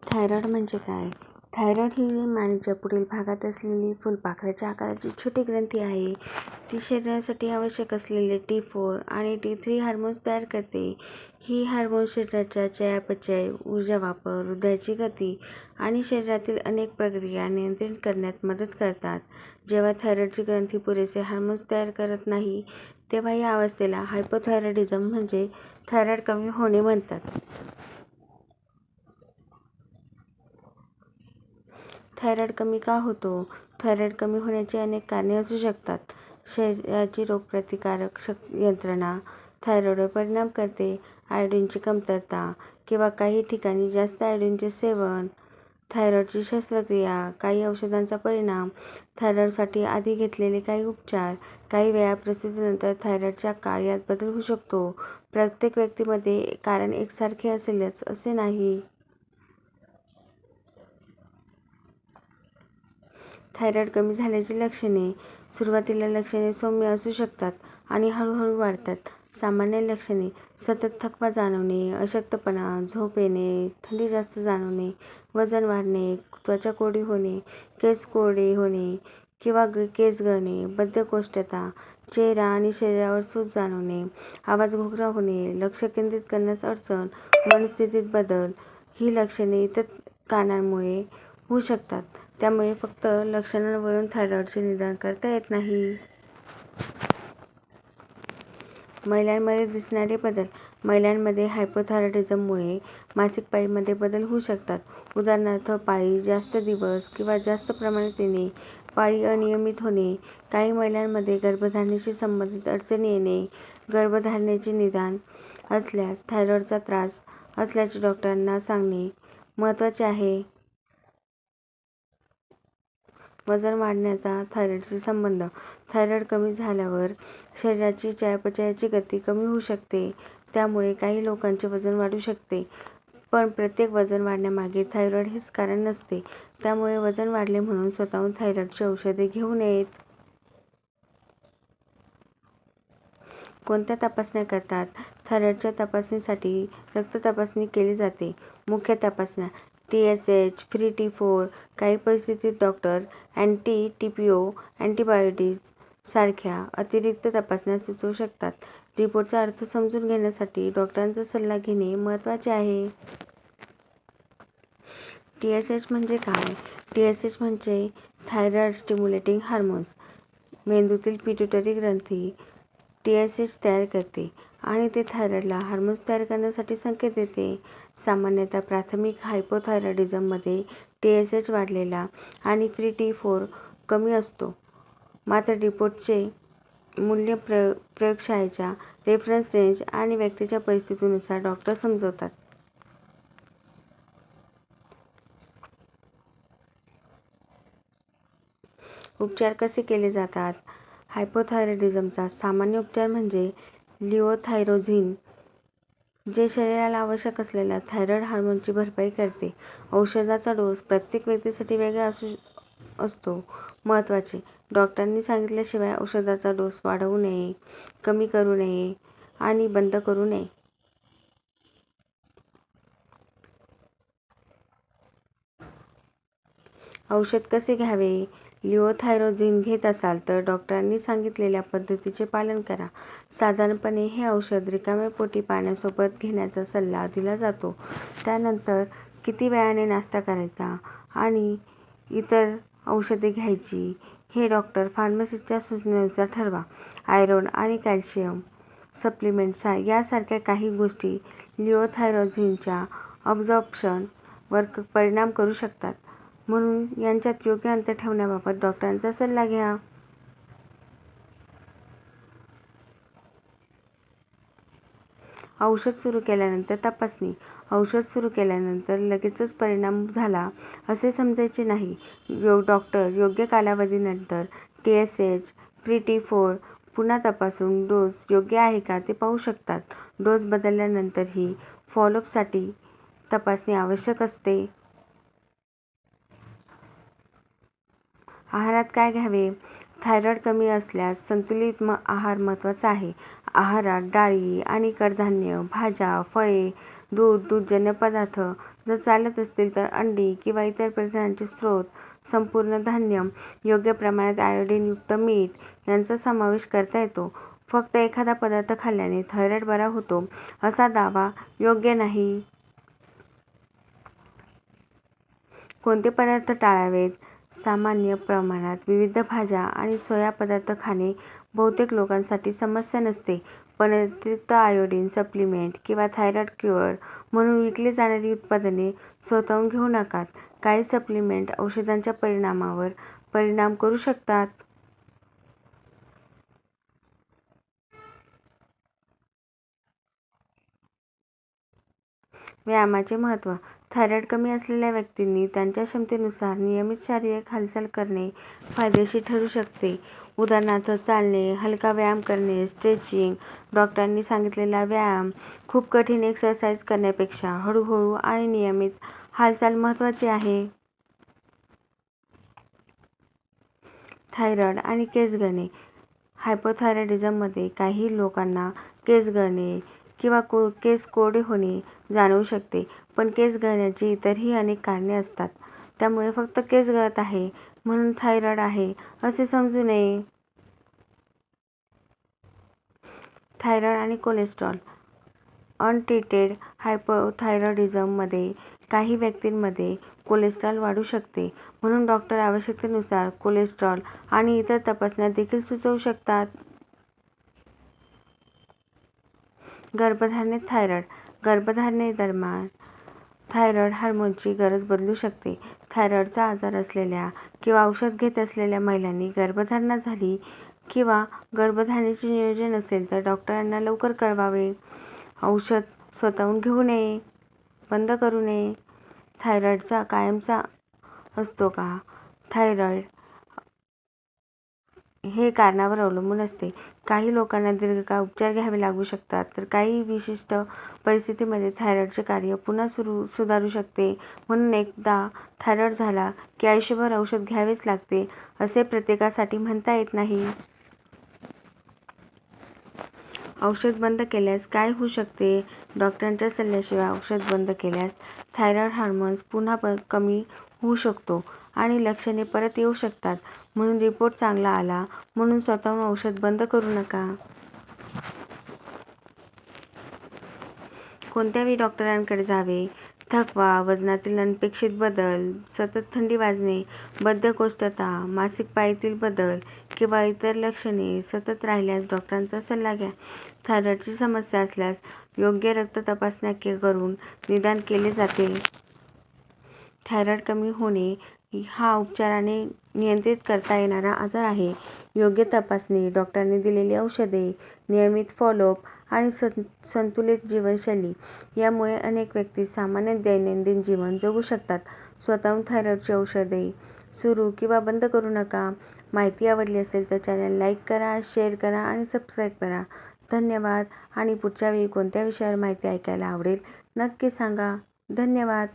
Thyroid म्हणजे काय? Thyroid ही मानेच्या पुढील भागात असलेली फुलपाखराच्या आकाराची छोटी ग्रंथी आहे. ती शरीरासाठी आवश्यक असलेले T4 आणि T3 हार्मोन्स तयार करते. ही हार्मोन्स शरीराच्या चयापचय, ऊर्जा वापर, हृदयाची गती आणि शरीरातील अनेक प्रक्रिया नियंत्रित करण्यात मदत करतात. जेव्हा थायरॉईडची ग्रंथी पुरेसे हार्मोन्स तयार करत नाही, तेव्हा या अवस्थेला हायपोथायरॉईडिझम म्हणजे थायरॉईड कमी होणे म्हणतात. थायरॉईड कमी का होतो? थायरॉईड कमी होण्याची अनेक कारणे असू शकतात. शरीराची रोगप्रतिकारक यंत्रणा थायरॉईडवर परिणाम करते. आयोडीनची कमतरता किंवा काही ठिकाणी जास्त आयोडीनचे सेवन, थायरॉईडची शस्त्रक्रिया, काही औषधांचा परिणाम, थायरॉईडसाठी आधी घेतलेले काही उपचार. काही वेळा प्रसूतीनंतर थायरॉईडच्या काळ यात बदल होऊ शकतो. प्रत्येक व्यक्तीमध्ये कारण एकसारखे असेलच असे नाही. थायरॉईड कमी झाल्याची लक्षणे. सुरुवातीला लक्षणे सौम्य असू शकतात आणि हळूहळू वाढतात. सामान्य लक्षणे: सतत थकवा जाणवणे, अशक्तपणा, झोप येणे, थंडी जास्त जाणवणे, वजन वाढणे, त्वचा कोरडी होणे, केस कोरडे होणे किंवा केस गळणे, बद्धकोष्ठता, चेहरा आणि शरीरावर सूज जाणवणे, आवाज घोगरा होणे, लक्ष केंद्रित करण्यास अडचण, मनस्थितीत बदल. ही लक्षणे इतर कारणांमुळे होऊ शकतात. त्यामुळे फक्त लक्षणांवरून थायरॉईडचे निदान करता येत नाही. महिलांमध्ये दिसणारे बदल. महिलांमध्ये हायपोथायरॉईडिझममुळे मासिक पाळीमध्ये बदल होऊ शकतात. उदाहरणार्थ, पाळी जास्त दिवस किंवा जास्त प्रमाणात येणे, पाळी अनियमित होणे. काही महिलांमध्ये गर्भधारणेशी संबंधित अडचणी येणे. गर्भधारणेचे निदान असल्यास थायरॉईडचा त्रास असल्याचे डॉक्टरांना सांगणे महत्त्वाचे आहे. वजन वाढण्याचा थायरॉईडशी संबंध. थायरॉईड कमी झाल्यावर शरीराची चयापचयाची गती कमी होऊ शकते. त्यामुळे काही लोकांचे वजन वाढू शकते. पण प्रत्येक वजन वाढण्यामागे थायरॉईड हेच कारण नसते. त्यामुळे वजन वाढले म्हणून स्वतःहून थायरॉईडची औषधे घेऊ नयेत. कोणत्या तपासण्या करतात? थायरॉईडच्या तपासणीसाठी रक्त तपासणी केली जाते. मुख्य तपासण्या: TSH, फ्री T4. काही परिस्थितीत डॉक्टर अँटी-TPO, अँटीबायोटिक्स सारख्या अतिरिक्त तपासण्या सुचवू शकतात. रिपोर्टचा अर्थ समजून घेण्यासाठी डॉक्टरांचा सल्ला घेणे महत्त्वाचे आहे. TSH म्हणजे काय? TSH म्हणजे थायरॉईड स्टिम्युलेटिंग हार्मोन्स. मेंदूतील पिट्युटरी ग्रंथी TSH तयार करते आणि ते थायरॉईडला हार्मोन्स तयार करण्यासाठी संकेत देते. सामान्यतः प्राथमिक हायपोथायरॉईडिझममध्ये TSH वाढलेला आणि फ्री T4 कमी असतो. मात्र रिपोर्टचे मूल्य प्रयोगशाळेच्या रेफरन्स रेंज आणि व्यक्तीच्या परिस्थितीनुसार डॉक्टर समजवतात. उपचार कसे केले जातात? हायपोथायरॉईडिझमचा सामान्य उपचार म्हणजे लिओथायरोझिन, जे शरीराला आवश्यक असलेल्या थायरॉईड हार्मोनची भरपाई करते. औषधाचा डोस प्रत्येक व्यक्तीसाठी वेगळा असतो. महत्त्वाचे: डॉक्टरांनी सांगितल्याशिवाय औषधाचा डोस वाढवू नये, कमी करू नये आणि बंद करू नये. औषध कसे घ्यावे? लिओथायरोझिन घेत असाल तर डॉक्टरांनी सांगितलेल्या पद्धतीचे पालन करा. साधारणपणे हे औषध रिकाम्या पोटी पाण्यासोबत घेण्याचा सल्ला दिला जातो. त्यानंतर किती वेळाने नाश्ता करायचा आणि इतर औषधे घ्यायची हे डॉक्टर फार्मासिस्टच्या सूचनेनुसार ठरवा. आयर्न आणि कॅल्शियम सप्लिमेंट्स यासारख्या काही गोष्टी लिओथायरोझिनच्या अब्झॉर्प्शनवर परिणाम करू शकतात. म्हणून यांच्यात योग्य अंतर ठेवण्याबाबत डॉक्टरांचा सल्ला घ्या. औषध सुरू केल्यानंतर तपासणी. औषध सुरू केल्यानंतर लगेचच परिणाम झाला असे समजायचे नाही. डॉक्टर योग्य कालावधीनंतर TSH, फ्री T4 पुन्हा तपासून डोस योग्य आहे का ते पाहू शकतात. डोस बदलल्यानंतरही फॉलोअपसाठी तपासणी आवश्यक असते. आहारात काय घ्यावे? थायरॉईड कमी असल्यास संतुलित आहार महत्त्वाचा आहे. आहारात डाळी आणि कडधान्य, भाज्या, फळे, दूध, दूधजन्य पदार्थ, जर चालत असतील तर अंडी किंवा इतर प्रथिनांचे स्रोत, संपूर्ण धान्य, योग्य प्रमाणात आयोडीनयुक्त मीठ यांचा समावेश करता येतो. फक्त एखादा पदार्थ खाल्ल्याने थायरॉइड बरा होतो असा दावा योग्य नाही. कोणते पदार्थ टाळावेत? सामान्य प्रमाणात विविध भाज्या आणि सोया पदार्थ खाणे बहुतेक लोकांसाठी समस्या नसते, पण अतिरिक्त आयोडीन सप्लिमेंट किंवा थायरॉइड क्युअर म्हणून विकली जाणारी उत्पादने स्वतःहून घेऊ नका. काही सप्लिमेंट औषधांच्या परिणामावर परिणाम करू शकतात. व्यायामाचे महत्त्व. थायरॉइड कमी असलेल्या व्यक्तींनी त्यांच्या क्षमतेनुसार नियमित शारीरिक हालचाल करणे फायदेशीर ठरू शकते. उदाहरणार्थ चालणे, हलका व्यायाम करणे, स्ट्रेचिंग. डॉक्टरांनी सांगितलेला व्यायाम खूप कठीण एक्सरसाइज करण्यापेक्षा हळूहळू आणि नियमित हालचाल महत्त्वाची आहे. थायरॉइड आणि केस गळणे. हायपोथायरॉइडिझममध्ये काही लोकांना केस गळणे किंवा केस कोरडे होणे जाणवू शकते, पण केस गळण्याची इतरही अनेक कारणे असतात. त्यामुळे फक्त केस गळत आहे म्हणून थायरॉइड आहे असे समजू नये. थायरॉइड आणि कोलेस्ट्रॉल. अनट्रीटेड हायपोथायरॉइडिझममध्ये काही व्यक्तींमध्ये कोलेस्ट्रॉल वाढू शकते, म्हणून डॉक्टर आवश्यकतेनुसार कोलेस्ट्रॉल आणि इतर तपासण्या देखील सुचवू शकतात. गर्भधारणेत थायरॉइड. गर्भधारणेदरम्यान थायरॉइड हार्मोनची गरज बदलू शकते. थायरॉइडचा आजार असलेल्या किंवा औषध घेत असलेल्या महिलांनी गर्भधारणा झाली किंवा गर्भधारणेचे नियोजन असेल तर डॉक्टरांना लवकर कळवावे. औषध स्वतःहून घेऊ नये, बंद करू नये. थायरॉइडचा कायमचा असतो का? थायरॉइड हे कारणावर अवलंबून असते. काही लोकांना दीर्घकाळ उपचार घ्यावे लागू शकतात, तर काही विशिष्ट परिस्थितींमध्ये थायरॉइडचे कार्य पुन्हा सुधारू शकते. म्हणून एकदा थायरॉइड झाला की आयुष्यभर औषध घ्यावेच लागते असे प्रत्येकासाठी म्हणता येत नाही. औषध बंद केल्यास काय होऊ शकते? डॉक्टरांच्या सल्ल्याशिवाय औषध बंद केल्यास थायरॉइड हार्मोन्स पुन्हा कमी होऊ शकतो आणि लक्षणे परत येऊ शकतात. म्हणून रिपोर्ट चांगला आला म्हणून स्वतःहून औषध बंद करू नका. कोणत्या वेळी डॉक्टरांकडे जावे? थकवा, वजनातील अनपेक्षित बदल, सतत थंडी वाजणे, बद्धकोष्ठता, मासिक पाळीतील बदल किंवा इतर लक्षणे सतत राहिल्यास डॉक्टरांचा सल्ला घ्या. थायरॉइडची समस्या असल्यास योग्य रक्त तपासण्या करून निदान केले जाते. थायरॉइड कमी होणे हा उपचाराने नियंत्रित करता येणारा आजार आहे. योग्य तपासणी, डॉक्टरांनी दिलेली औषधे, नियमित फॉलोअप आणि संतुलित जीवनशैली यामुळे अनेक व्यक्ती सामान्य दैनंदिन जीवन जगू शकतात. स्वतःहून थायरॉइडची औषधे सुरू किंवा बंद करू नका. माहिती आवडली असेल तर चॅनल लाईक करा, शेअर करा आणि सबस्क्राईब करा. धन्यवाद. आणि पुढच्या वेळी कोणत्या विषयावर माहिती ऐकायला आवडेल नक्की सांगा. धन्यवाद.